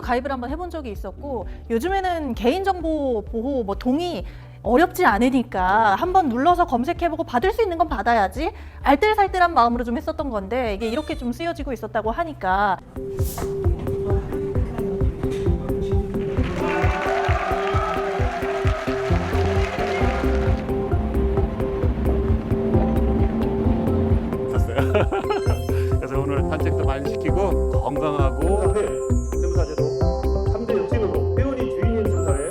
가입을 한번 해본 적이 있었고, 요즘에는 개인정보 보호 동의 어렵지 않으니까 한번 눌러서 검색해보고 받을 수 있는 건 받아야지, 알뜰살뜰한 마음으로 좀 했었던 건데 이게 이렇게 좀 쓰여지고 있었다고 하니까. 그래서 오늘 산책도 많이 시키고 건강하고 세무사제도 3대 욕심으로 회원이 주인인 세무사에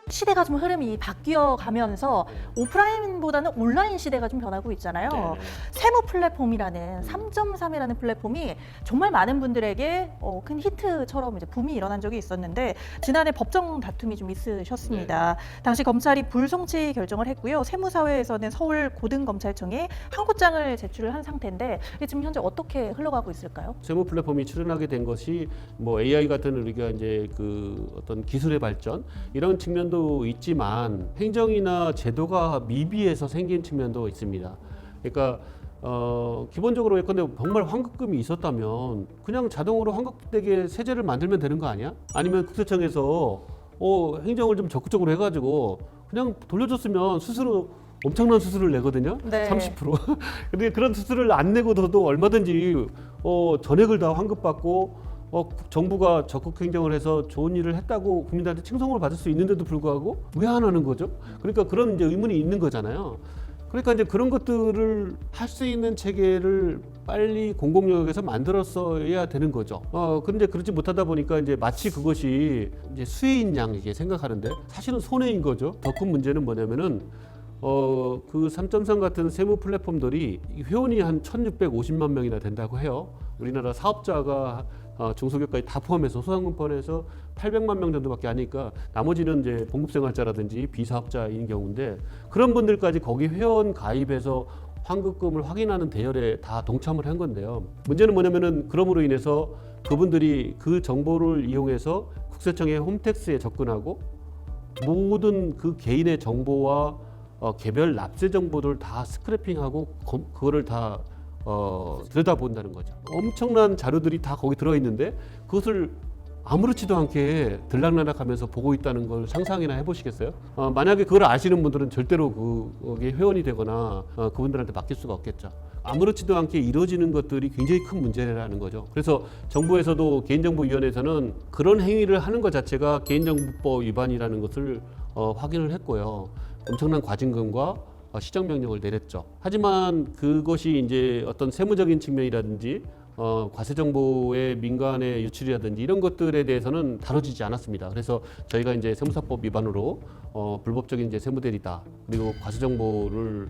시대가 좀 흐름이 바뀌어 가면서 오프라인보다는 온라인 시대가 좀 변하고 있잖아요. 네. 세무 플랫폼이라는 3.3이라는 플랫폼이 정말 많은 분들에게 큰 히트처럼 이제 붐이 일어난 적이 있었는데, 지난해 법정 다툼이 좀 있으셨습니다. 당시 검찰이 불송치 결정을 했고요. 세무사회에서는 서울 고등검찰청에 항고장을 제출을 한 상태인데, 이게 지금 현재 어떻게 흘러가고 있을까요? 세무 플랫폼이 출현하게 된 것이 뭐 AI 같은 우리가 이제 그 어떤 기술의 발전 이런 측면도 있지만 행정이나 제도가 미비해서 생긴 측면도 있습니다. 그러니까 기본적으로 예컨대 정말 환급금이 있었다면 그냥 자동으로 환급되게 세제를 만들면 되는 거 아니야? 아니면 국세청에서 행정을 좀 적극적으로 해가지고 그냥 돌려줬으면 스스로 엄청난 수수료를 내거든요. 네. 30%. 근데 그런 수수료를 안 내고도 얼마든지 전액을 다 환급받고 정부가 적극 행정을 해서 좋은 일을 했다고 국민들한테 칭송을 받을 수 있는데도 불구하고 왜 안 하는 거죠? 그러니까 그런 이제 의문이 있는 거잖아요. 그러니까 이제 그런 것들을 할 수 있는 체계를 빨리 공공영역에서 만들었어야 되는 거죠. 그런데 그렇지 못하다 보니까 이제 마치 그것이 이제 수혜인 양 이게 생각하는데 사실은 손해인 거죠. 더 큰 문제는 뭐냐면은 그 3.3 같은 세무 플랫폼들이 회원이 한 1,650만 명이나 된다고 해요. 우리나라 사업자가 중소기업까지 다 포함해서 소상공인 포함해서 800만 명 정도밖에 안 하니까 나머지는 이제 봉급생활자라든지 비사업자인 경우인데, 그런 분들까지 거기 회원 가입해서 환급금을 확인하는 대열에 다 동참을 한 건데요. 문제는 뭐냐면은 그럼으로 인해서 그분들이 그 정보를 이용해서 국세청의 홈택스에 접근하고 모든 그 개인의 정보와 개별 납세 정보들 다 스크래핑하고 그거를 다 들여다본다는 거죠. 엄청난 자료들이 다 거기 들어있는데 그것을 아무렇지도 않게 들락날락하면서 보고 있다는 걸 상상이나 해보시겠어요? 만약에 그걸 아시는 분들은 절대로 거기에 회원이 되거나 그분들한테 맡길 수가 없겠죠. 아무렇지도 않게 이루어지는 것들이 굉장히 큰 문제라는 거죠. 그래서 정부에서도 개인정보위원회에서는 그런 행위를 하는 것 자체가 개인정보법 위반이라는 것을 확인을 했고요. 엄청난 과징금과 시정명령을 내렸죠. 하지만 그것이 이제 어떤 세무적인 측면이라든지 과세 정보의 민간의 유출이라든지 이런 것들에 대해서는 다뤄지지 않았습니다. 그래서 저희가 이제 세무사법 위반으로 불법적인 이제 세무대리다, 그리고 과세 정보를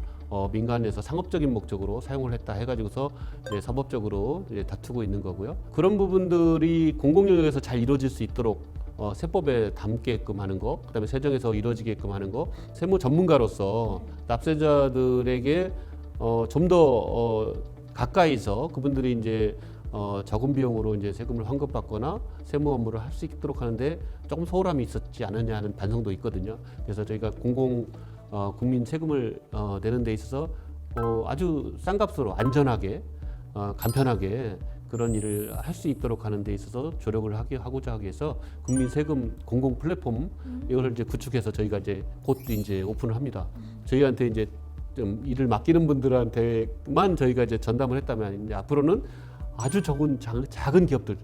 민간에서 상업적인 목적으로 사용을 했다 해가지고서 이제 사법적으로 이제 다투고 있는 거고요. 그런 부분들이 공공영역에서 잘 이루어질 수 있도록 세법에 담게끔 하는 거, 그다음에 세정에서 이루어지게끔 하는 거, 세무 전문가로서 납세자들에게 좀 더 가까이서 그분들이 이제 적은 비용으로 이제 세금을 환급받거나 세무 업무를 할 수 있도록 하는데 조금 소홀함이 있었지 않느냐 하는 반성도 있거든요. 그래서 저희가 국민 세금을 내는 데 있어서 아주 싼 값으로 안전하게 간편하게 그런 일을 할 수 있도록 하는 데 있어서 조력을 하고자 하기 위해서 국민 세금 공공 플랫폼 이걸 이제 구축해서 저희가 이제 곧 이제 오픈을 합니다. 저희한테 이제 좀 일을 맡기는 분들한테만 저희가 이제 전담을 했다면 이제 앞으로는 아주 작은 기업들,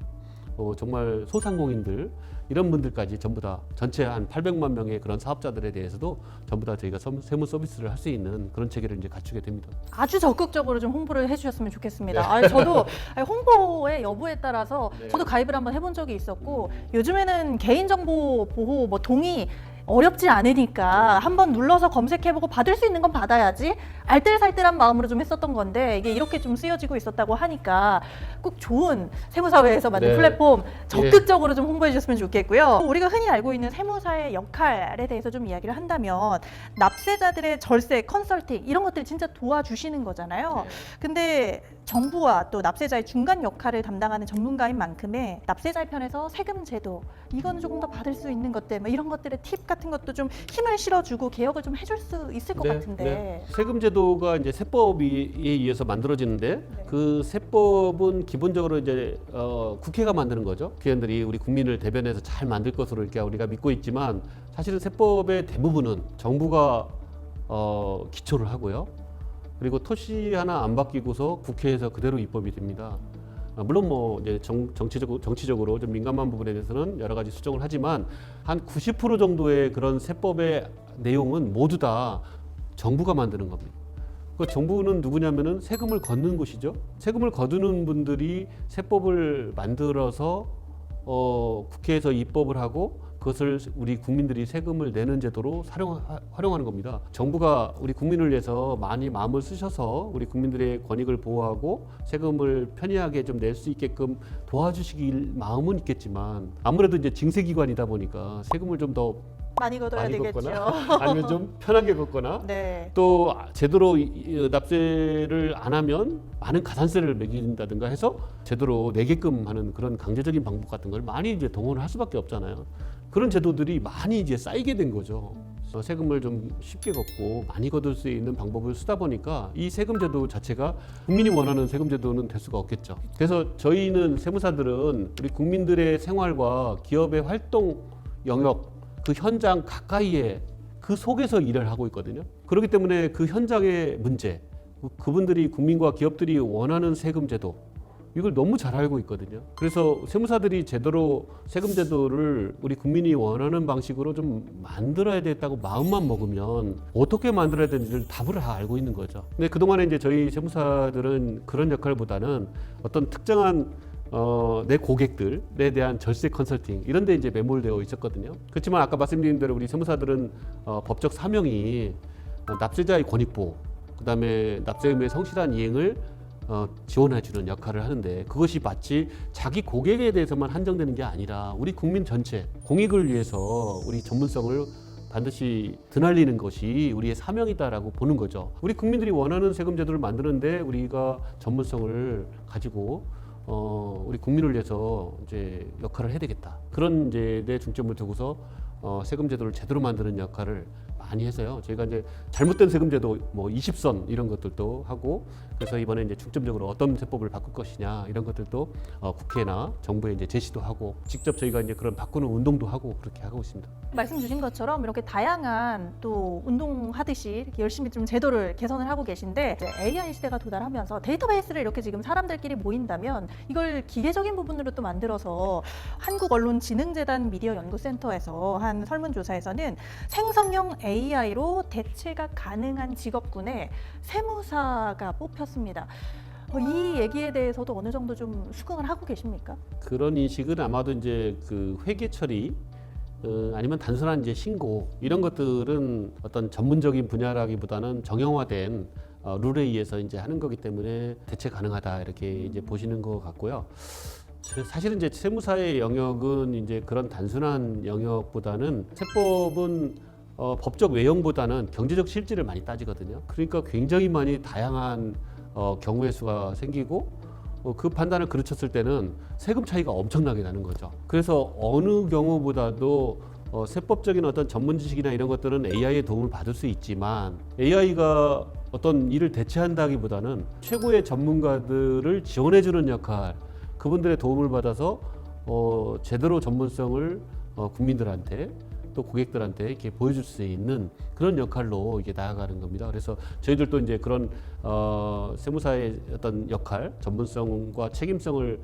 정말 소상공인들 이런 분들까지 전부 다 전체 한 800만 명의 그런 사업자들에 대해서도 전부 다 저희가 세무 서비스를 할 수 있는 그런 체계를 이제 갖추게 됩니다. 아주 적극적으로 좀 홍보를 해주셨으면 좋겠습니다. 저도 홍보의 여부에 따라서 저도 가입을 한번 해본 적이 있었고, 요즘에는 개인정보 보호 동의 어렵지 않으니까 한번 눌러서 검색해보고 받을 수 있는 건 받아야지, 알뜰살뜰한 마음으로 좀 했었던 건데 이게 이렇게 좀 쓰여지고 있었다고 하니까 꼭 좋은 세무사회에서 만든 네. 플랫폼 적극적으로 좀 홍보해 주셨으면 좋겠고요. 우리가 흔히 알고 있는 세무사의 역할에 대해서 좀 이야기를 한다면, 납세자들의 절세, 컨설팅 이런 것들이 진짜 도와주시는 거잖아요. 근데 정부와 또 납세자의 중간 역할을 담당하는 전문가인 만큼의 납세자의 편에서 세금 제도, 이거는 조금 더 받을 수 있는 것들, 이런 것들의 팁 같은 같은 것도 좀 힘을 실어주고 개혁을 좀 해줄 수 있을 것 같은데. 세금제도가 이제 세법에 의해서 만들어지는데 그 세법은 기본적으로 이제 국회가 만드는 거죠. 국회의원들이 우리 국민을 대변해서 잘 만들 것으로 이렇게 우리가 믿고 있지만 사실은 세법의 대부분은 정부가 기초를 하고요. 그리고 토시 하나 안 바뀌고서 국회에서 그대로 입법이 됩니다. 물론 뭐 이제 정치적으로 좀 민감한 부분에 대해서는 여러 가지 수정을 하지만 한 90% 정도의 그런 세법의 내용은 모두 다 정부가 만드는 겁니다. 그 정부는 누구냐면은 세금을 걷는 곳이죠. 세금을 거두는 분들이 세법을 만들어서 국회에서 입법을 하고 그것을 우리 국민들이 세금을 내는 제도로 활용하는 겁니다. 정부가 우리 국민을 위해서 많이 마음을 쓰셔서 우리 국민들의 권익을 보호하고 세금을 편리하게 좀 낼 수 있게끔 도와주시길 마음은 있겠지만 아무래도 이제 징세기관이다 보니까 세금을 좀 더 많이 걷어야 많이 되겠죠. 걷거나 아니면 좀 편하게 걷거나 네. 또 제대로 납세를 안 하면 많은 가산세를 매긴다든가 해서 제대로 내게끔 하는 그런 강제적인 방법 같은 걸 많이 이제 동원을 할 수밖에 없잖아요. 그런 제도들이 많이 이제 쌓이게 된 거죠. 세금을 좀 쉽게 걷고 많이 거둘 수 있는 방법을 쓰다 보니까 이 세금 제도 자체가 국민이 원하는 세금 제도는 될 수가 없겠죠. 그래서 저희는 세무사들은 우리 국민들의 생활과 기업의 활동 영역 그 현장 가까이에 그 속에서 일을 하고 있거든요. 그렇기 때문에 그 현장의 문제, 그분들이 국민과 기업들이 원하는 세금 제도 이걸 너무 잘 알고 있거든요. 그래서 세무사들이 제대로 세금 제도를 우리 국민이 원하는 방식으로 좀 만들어야 되겠다고 마음만 먹으면 어떻게 만들어야 되는지를 답을 다 알고 있는 거죠. 근데 그동안에 이제 저희 세무사들은 그런 역할보다는 어떤 특정한 내 고객들에 대한 절세 컨설팅 이런 데 이제 매몰되어 있었거든요. 그렇지만 아까 말씀드린 대로 우리 세무사들은 법적 사명이 납세자의 권익 보호, 그다음에 납세 의무의 성실한 이행을 지원해주는 역할을 하는데 그것이 마치 자기 고객에 대해서만 한정되는 게 아니라 우리 국민 전체 공익을 위해서 우리 전문성을 반드시 드날리는 것이 우리의 사명이다라고 보는 거죠. 우리 국민들이 원하는 세금 제도를 만드는데 우리가 전문성을 가지고 우리 국민을 위해서 이제 역할을 해야 되겠다. 그런 이제 내 중점을 두고서 세금 제도를 제대로 만드는 역할을 많이 해서요. 저희가 이제 잘못된 세금 제도 뭐 20선 이런 것들도 하고 그래서 이번에 이제 중점적으로 어떤 세법을 바꿀 것이냐 이런 것들도 국회나 정부에 이제 제시도 하고 직접 저희가 이제 그런 바꾸는 운동도 하고 그렇게 하고 있습니다. 말씀 주신 것처럼 이렇게 다양한 또 운동하듯이 이렇게 열심히 좀 제도를 개선을 하고 계신데 이제 AI 시대가 도달하면서 데이터베이스를 이렇게 지금 사람들끼리 모인다면 이걸 기계적인 부분으로 또 만들어서 한국언론진흥재단 미디어연구센터에서 한 설문조사에서는 생성형 AI로 대체가 가능한 직업군에 세무사가 뽑혔습니다. 이 얘기에 대해서도 어느 정도 좀 수긍을 하고 계십니까? 그런 인식은 아마도 이제 그 회계 처리 아니면 단순한 이제 신고 이런 것들은 어떤 전문적인 분야라기보다는 정형화된 룰에 의해서 이제 하는 거기 때문에 대체 가능하다 이렇게 이제 보시는 것 같고요. 사실은 이제 세무사의 영역은 이제 그런 단순한 영역보다는 세법은 법적 외형보다는 경제적 실질을 많이 따지거든요. 그러니까 굉장히 많이 다양한 경우의 수가 생기고 그 판단을 그르쳤을 때는 세금 차이가 엄청나게 나는 거죠. 그래서 어느 경우보다도 세법적인 어떤 전문 지식이나 이런 것들은 AI의 도움을 받을 수 있지만 AI가 어떤 일을 대체한다기보다는 최고의 전문가들을 지원해주는 역할, 그분들의 도움을 받아서 제대로 전문성을 국민들한테 또 고객들한테 이렇게 보여줄 수 있는 그런 역할로 이게 나아가는 겁니다. 그래서 저희들도 이제 그런 세무사의 어떤 역할, 전문성과 책임성을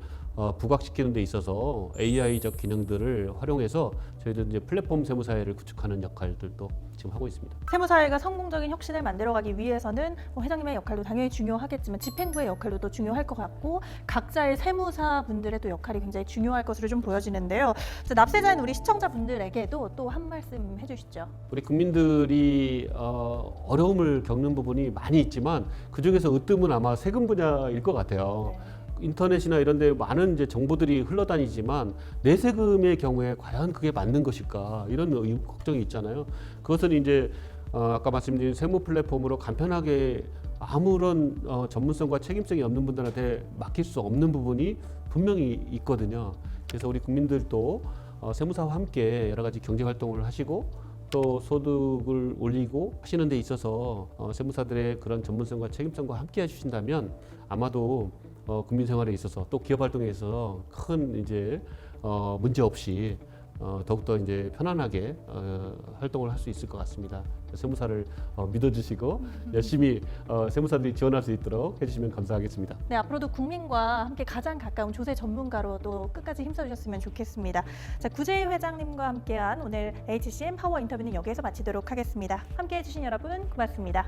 부각시키는 데 있어서 AI적 기능들을 활용해서 저희들 이제 플랫폼 세무사회를 구축하는 역할들도 지금 하고 있습니다. 세무사회가 성공적인 혁신을 만들어가기 위해서는 회장님의 역할도 당연히 중요하겠지만 집행부의 역할도 또 중요할 것 같고 각자의 세무사분들의 또 역할이 굉장히 중요할 것으로 좀 보여지는데요. 납세자인 우리 시청자분들에게도 또 한 말씀 해주시죠. 우리 국민들이 어려움을 겪는 부분이 많이 있지만 그 중에서 으뜸은 아마 세금 분야일 것 같아요. 인터넷이나 이런 데 많은 이제 정보들이 흘러다니지만 내 세금의 경우에 과연 그게 맞는 것일까 이런 걱정이 있잖아요. 그것은 이제 아까 말씀드린 세무 플랫폼으로 간편하게 아무런 전문성과 책임성이 없는 분들한테 맡길 수 없는 부분이 분명히 있거든요. 그래서 우리 국민들도 세무사와 함께 여러 가지 경제 활동을 하시고 또 소득을 올리고 하시는 데 있어서 세무사들의 그런 전문성과 책임성과 함께 해주신다면 아마도 국민 생활에 있어서 또 기업 활동에 있어서 큰 이제 문제 없이 더욱더 이제 편안하게 활동을 할 수 있을 것 같습니다. 세무사를 믿어주시고 열심히 세무사들이 지원할 수 있도록 해주시면 감사하겠습니다. 네, 앞으로도 국민과 함께 가장 가까운 조세 전문가로 또 끝까지 힘써주셨으면 좋겠습니다. 자, 구재희 회장님과 함께한 오늘 HCM 파워 인터뷰는 여기에서 마치도록 하겠습니다. 함께해 주신 여러분 고맙습니다.